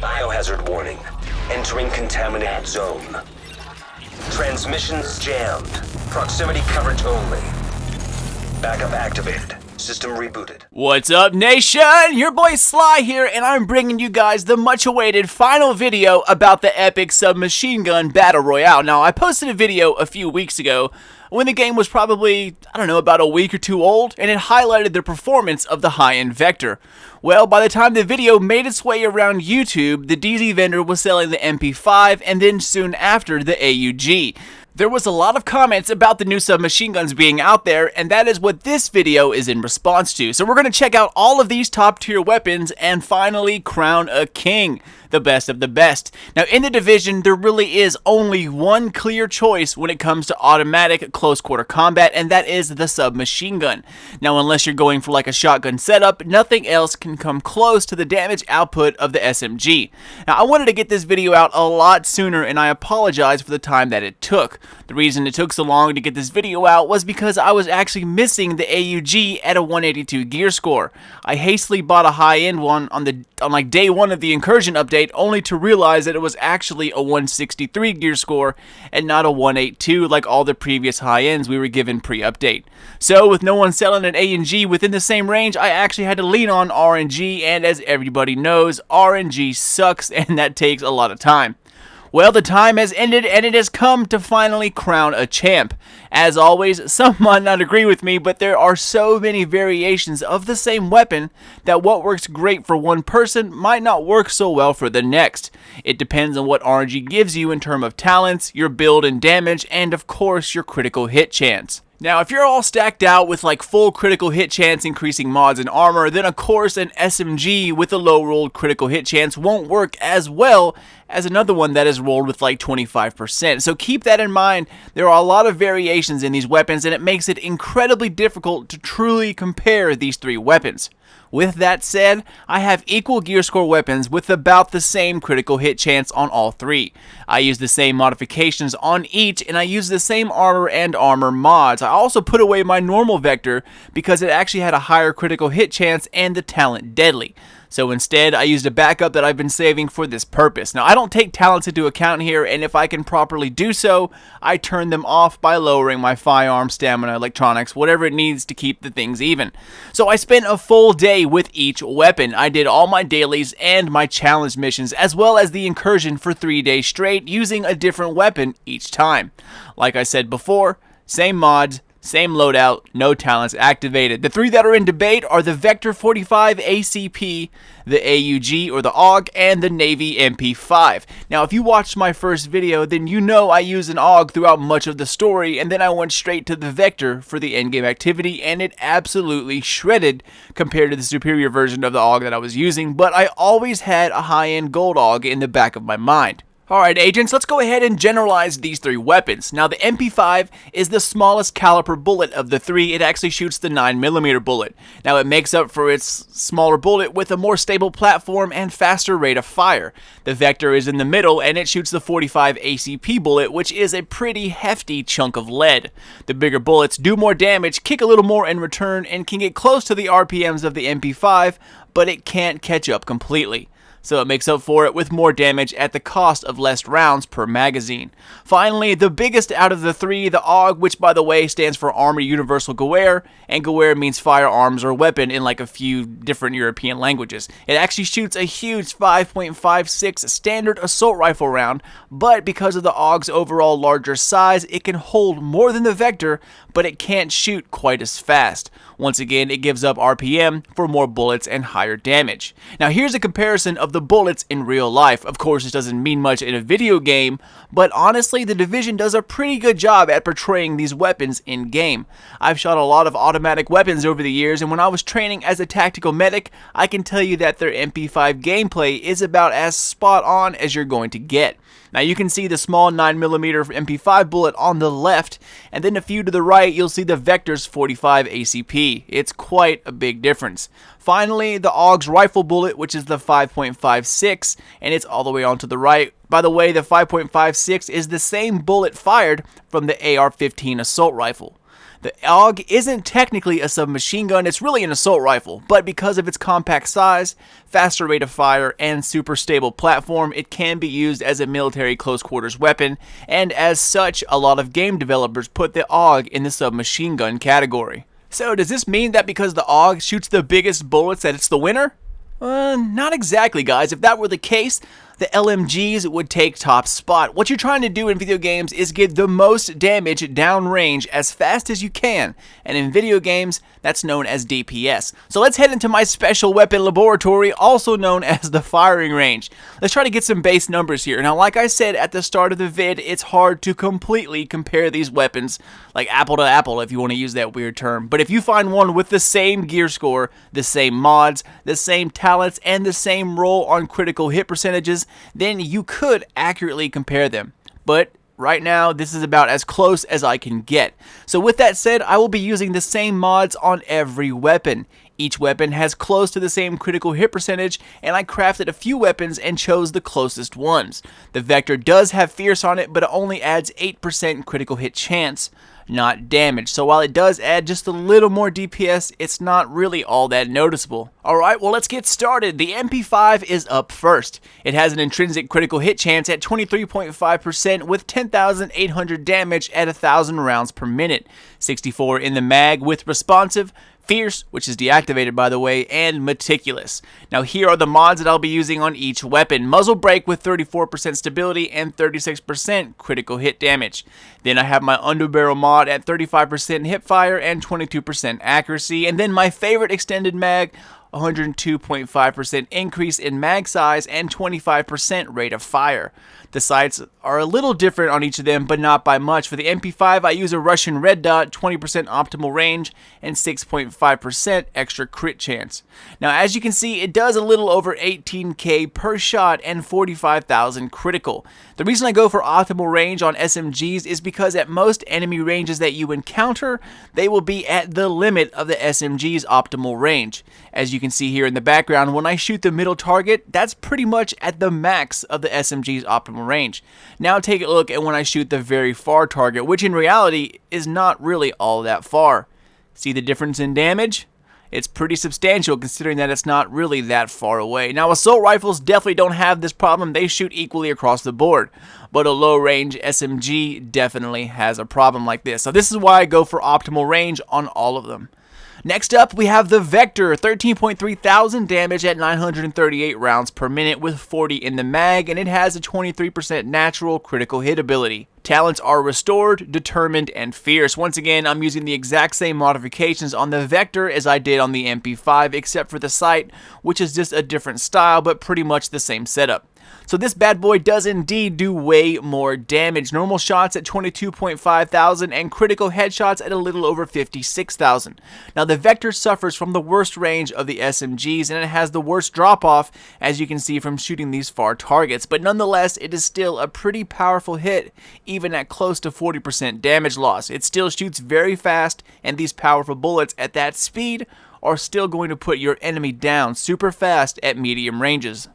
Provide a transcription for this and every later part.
Biohazard warning. Entering contaminated zone. Transmissions jammed. Proximity coverage only. Backup activated. System rebooted. What's up, nation? Your boy Sly here, and I'm bringing you guys the much-awaited final video about the epic submachine gun battle royale. Now, I posted a video a few weeks ago when the game was probably, I don't know, about a week or two old, and it highlighted the performance of the high-end Vector. Well, by the time the video made its way around YouTube, the DZ vendor was selling the MP5, and then soon after, the AUG. There was a lot of comments about the new submachine guns being out there, and that is what this video is in response to. So we're going to check out all of these top tier weapons and finally crown a king, the best of the best. Now in the division, there really is only one clear choice when it comes to automatic close quarter combat, and that is the submachine gun. Now unless you're going for like a shotgun setup, nothing else can come close to the damage output of the SMG. Now I wanted to get this video out a lot sooner, and I apologize for the time that it took. The reason it took so long to get this video out was because I was actually missing the AUG at a 182 gear score. I hastily bought a high-end one on like day one of the incursion update, only to realize that it was actually a 163 gear score and not a 182 like all the previous high-ends we were given pre-update. So with no one selling an AUG within the same range, I actually had to lean on RNG, and as everybody knows, RNG sucks and that takes a lot of time. Well, the time has ended, and it has come to finally crown a champ. As always, some might not agree with me, but there are so many variations of the same weapon that what works great for one person might not work so well for the next. It depends on what RNG gives you in terms of talents, your build and damage, and of course, your critical hit chance. Now, if you're all stacked out with like full critical hit chance increasing mods and armor, then of course an SMG with a low rolled critical hit chance won't work as well as another one that is rolled with like 25%. So keep that in mind. There are a lot of variations in these weapons, and it makes it incredibly difficult to truly compare these three weapons. With that said, I have equal gear score weapons with about the same critical hit chance on all three. I use the same modifications on each, and I use the same armor and armor mods. I also put away my normal Vector because it actually had a higher critical hit chance and the talent Deadly. So instead, I used a backup that I've been saving for this purpose. Now, I don't take talents into account here, and if I can properly do so, I turn them off by lowering my firearm, stamina, electronics, whatever it needs to keep the things even. So I spent a full day with each weapon. I did all my dailies and my challenge missions, as well as the incursion for 3 days straight, using a different weapon each time. Like I said before, same mods, same loadout, no talents activated. The three that are in debate are the Vector 45 ACP, the AUG or the AUG, and the Navy MP5. Now, if you watched my first video, then you know I use an AUG throughout much of the story, and then I went straight to the Vector for the endgame activity, and it absolutely shredded compared to the superior version of the AUG that I was using, but I always had a high-end gold AUG in the back of my mind. Alright agents, let's go ahead and generalize these three weapons. Now the MP5 is the smallest caliber bullet of the three. It actually shoots the 9mm bullet. Now it makes up for its smaller bullet with a more stable platform and faster rate of fire. The Vector is in the middle, and it shoots the 45 ACP bullet, which is a pretty hefty chunk of lead. The bigger bullets do more damage, kick a little more in return, and can get close to the RPMs of the MP5, but it can't catch up completely. So it makes up for it with more damage at the cost of less rounds per magazine. Finally, the biggest out of the three, the AUG, which by the way stands for Army Universal Gewehr, and Gewehr means firearms or weapon in like a few different European languages. It actually shoots a huge 5.56 standard assault rifle round, but because of the AUG's overall larger size, it can hold more than the Vector, but it can't shoot quite as fast. Once again, it gives up RPM for more bullets and higher damage. Now here's a comparison of the bullets in real life. Of course, this doesn't mean much in a video game, but honestly, the Division does a pretty good job at portraying these weapons in game. I've shot a lot of automatic weapons over the years, and when I was training as a tactical medic, I can tell you that their MP5 gameplay is about as spot on as you're going to get. Now you can see the small 9mm MP5 bullet on the left, and then a few to the right you'll see the Vector's 45 ACP. It's quite a big difference. Finally, the AUG's rifle bullet, which is the 5.56, and it's all the way on to the right. By the way, the 5.56 is the same bullet fired from the AR-15 assault rifle. The AUG isn't technically a submachine gun, it's really an assault rifle, but because of its compact size, faster rate of fire, and super stable platform, it can be used as a military close quarters weapon, and as such, a lot of game developers put the AUG in the submachine gun category. So does this mean that because the AUG shoots the biggest bullets that it's the winner? Not exactly, guys. If that were the case, the LMGs would take top spot. What you're trying to do in video games is get the most damage downrange as fast as you can, and in video games, that's known as DPS. So let's head into my special weapon laboratory, also known as the firing range. Let's try to get some base numbers here. Now, like I said at the start of the vid, it's hard to completely compare these weapons, like apple to apple if you want to use that weird term. But if you find one with the same gear score, the same mods, the same talents, and the same roll on critical hit percentages, then you could accurately compare them. But right now, this is about as close as I can get. So with that said, I will be using the same mods on every weapon. Each weapon has close to the same critical hit percentage, and I crafted a few weapons and chose the closest ones. The Vector does have Fierce on it, but it only adds 8% critical hit chance, not damage. So while it does add just a little more DPS, it's not really all that noticeable. Alright, well let's get started. The MP5 is up first. It has an intrinsic critical hit chance at 23.5% with 10,800 damage at 1,000 rounds per minute. 64 in the mag with responsive, Fierce, which is deactivated by the way, and Meticulous. Now here are the mods that I'll be using on each weapon. Muzzle Brake with 34% stability and 36% critical hit damage. Then I have my Underbarrel mod at 35% hipfire and 22% accuracy. And then my favorite extended mag, 102.5% increase in mag size and 25% rate of fire. The sights are a little different on each of them, but not by much. For the MP5, I use a Russian red dot, 20% optimal range, and 6.5% extra crit chance. Now, as you can see, it does a little over 18k per shot and 45,000 critical. The reason I go for optimal range on SMGs is because at most enemy ranges that you encounter, they will be at the limit of the SMG's optimal range. As you can see here in the background, when I shoot the middle target, that's pretty much at the max of the SMG's optimal range. Now take a look at when I shoot the very far target, which in reality is not really all that far. See the difference in damage? It's pretty substantial considering that it's not really that far away. Now assault rifles definitely don't have this problem, they shoot equally across the board. But a low range SMG definitely has a problem like this. So this is why I go for optimal range on all of them. Next up, we have the Vector, 13.3 thousand damage at 938 rounds per minute with 40 in the mag, and it has a 23% natural critical hit ability. Talents are Restored, Determined, and Fierce. Once again, I'm using the exact same modifications on the Vector as I did on the MP5, except for the sight, which is just a different style, but pretty much the same setup. So this bad boy does indeed do way more damage. Normal shots at 22.5 thousand and critical headshots at a little over 56,000. Now the Vector suffers from the worst range of the SMGs and it has the worst drop off as you can see from shooting these far targets, but nonetheless it is still a pretty powerful hit even at close to 40% damage loss. It still shoots very fast and these powerful bullets at that speed are still going to put your enemy down super fast at medium ranges.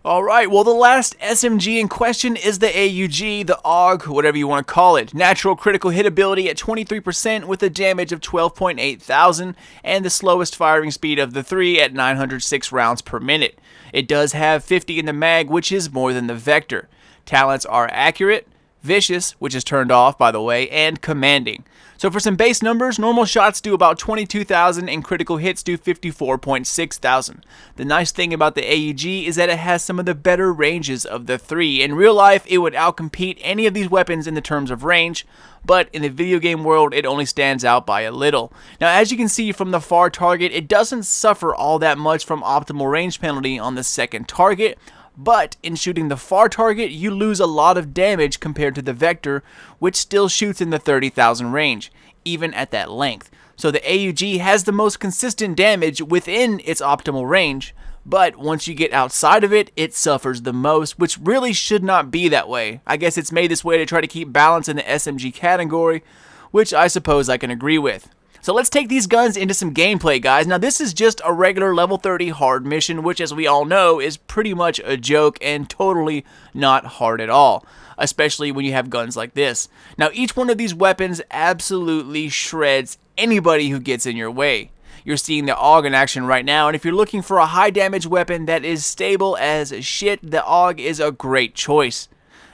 Alright, well the last SMG in question is the AUG, the AUG, whatever you want to call it. Natural critical hit ability at 23% with a damage of 12.8 thousand and the slowest firing speed of the three at 906 rounds per minute. It does have 50 in the mag, which is more than the Vector. Talents are Accurate, Vicious, which is turned off by the way, and Commanding. So for some base numbers, normal shots do about 22,000 and critical hits do 54.6 thousand. The nice thing about the AUG is that it has some of the better ranges of the three. In real life, it would outcompete any of these weapons in the terms of range, but in the video game world, it only stands out by a little. Now, as you can see from the far target, it doesn't suffer all that much from optimal range penalty on the second target, but in shooting the far target, you lose a lot of damage compared to the Vector, which still shoots in the 30,000 range, even at that length. So the AUG has the most consistent damage within its optimal range, but once you get outside of it, it suffers the most, which really should not be that way. I guess it's made this way to try to keep balance in the SMG category, which I suppose I can agree with. So let's take these guns into some gameplay, guys. Now this is just a regular level 30 hard mission, which as we all know is pretty much a joke and totally not hard at all, especially when you have guns like this. Now each one of these weapons absolutely shreds anybody who gets in your way. You're seeing the AUG in action right now, and if you're looking for a high damage weapon that is stable as shit, the AUG is a great choice.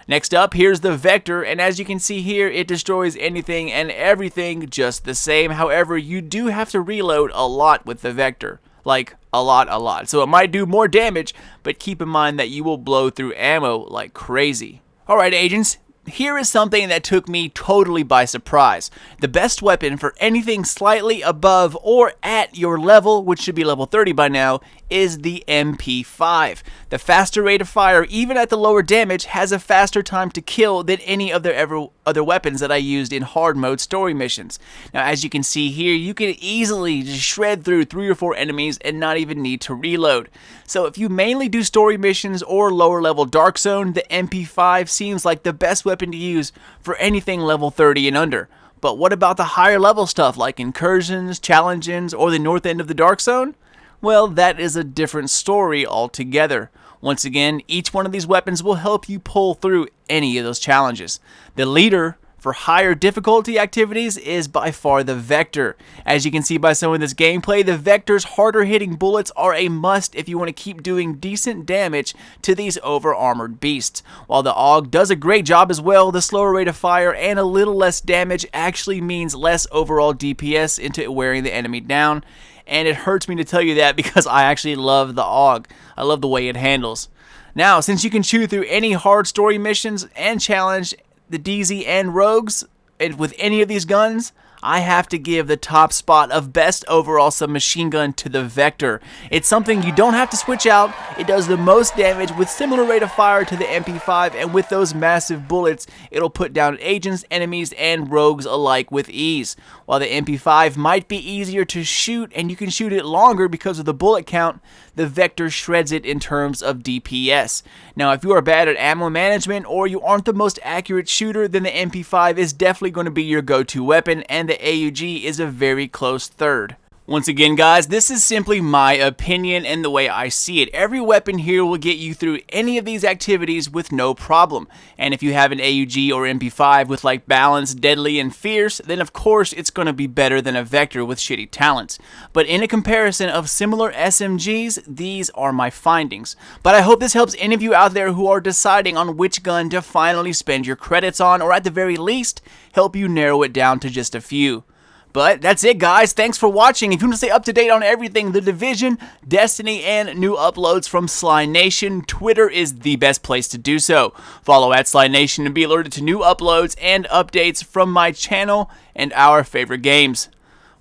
Next up, here's the Vector, and as you can see here, it destroys anything and everything just the same. However, you do have to reload a lot with the Vector. Like, a lot. So it might do more damage, but keep in mind that you will blow through ammo like crazy. Alright, agents. Here is something that took me totally by surprise. The best weapon for anything slightly above or at your level, which should be level 30 by now, is the MP5. The faster rate of fire, even at the lower damage, has a faster time to kill than any of the other weapons that I used in hard mode story missions. Now, as you can see here, you can easily just shred through 3 or 4 enemies and not even need to reload. So if you mainly do story missions or lower level Dark Zone, the MP5 seems like the best weapon to use for anything level 30 and under. But what about the higher level stuff like incursions, challenges, or the north end of the Dark Zone? Well, that is a different story altogether. Once again, each one of these weapons will help you pull through any of those challenges. The leader for higher difficulty activities is by far the Vector. As you can see by some of this gameplay, the Vector's harder hitting bullets are a must if you want to keep doing decent damage to these over armored beasts. While the AUG does a great job as well, the slower rate of fire and a little less damage actually means less overall DPS into wearing the enemy down. And it hurts me to tell you that because I actually love the AUG. I love the way it handles. Now, since you can chew through any hard story missions and challenge the DZ and rogues and with any of these guns, I have to give the top spot of best overall submachine gun to the Vector. It's something you don't have to switch out. It does the most damage with similar rate of fire to the MP5, and with those massive bullets, it'll put down agents, enemies, and rogues alike with ease. While the MP5 might be easier to shoot and you can shoot it longer because of the bullet count, the Vector shreds it in terms of DPS. Now, if you are bad at ammo management or you aren't the most accurate shooter, then the MP5 is definitely going to be your go-to weapon, and the AUG is a very close third. Once again, guys, this is simply my opinion and the way I see it. Every weapon here will get you through any of these activities with no problem. And if you have an AUG or MP5 with like balance, deadly, and fierce, then of course it's going to be better than a Vector with shitty talents. But in a comparison of similar SMGs, these are my findings. But I hope this helps any of you out there who are deciding on which gun to finally spend your credits on, or at the very least, help you narrow it down to just a few. But that's it, guys. Thanks for watching. If you want to stay up to date on everything The Division, Destiny, and new uploads from Sly Nation, Twitter is the best place to do so. Follow at Sly Nation to be alerted to new uploads and updates from my channel and our favorite games.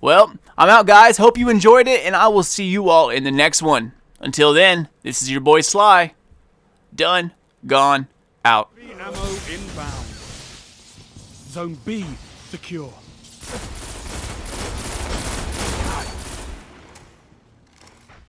Well, I'm out, guys. Hope you enjoyed it, and I will see you all in the next one. Until then, this is your boy Sly. Done, gone, out. Ammo inbound. Zone B secure.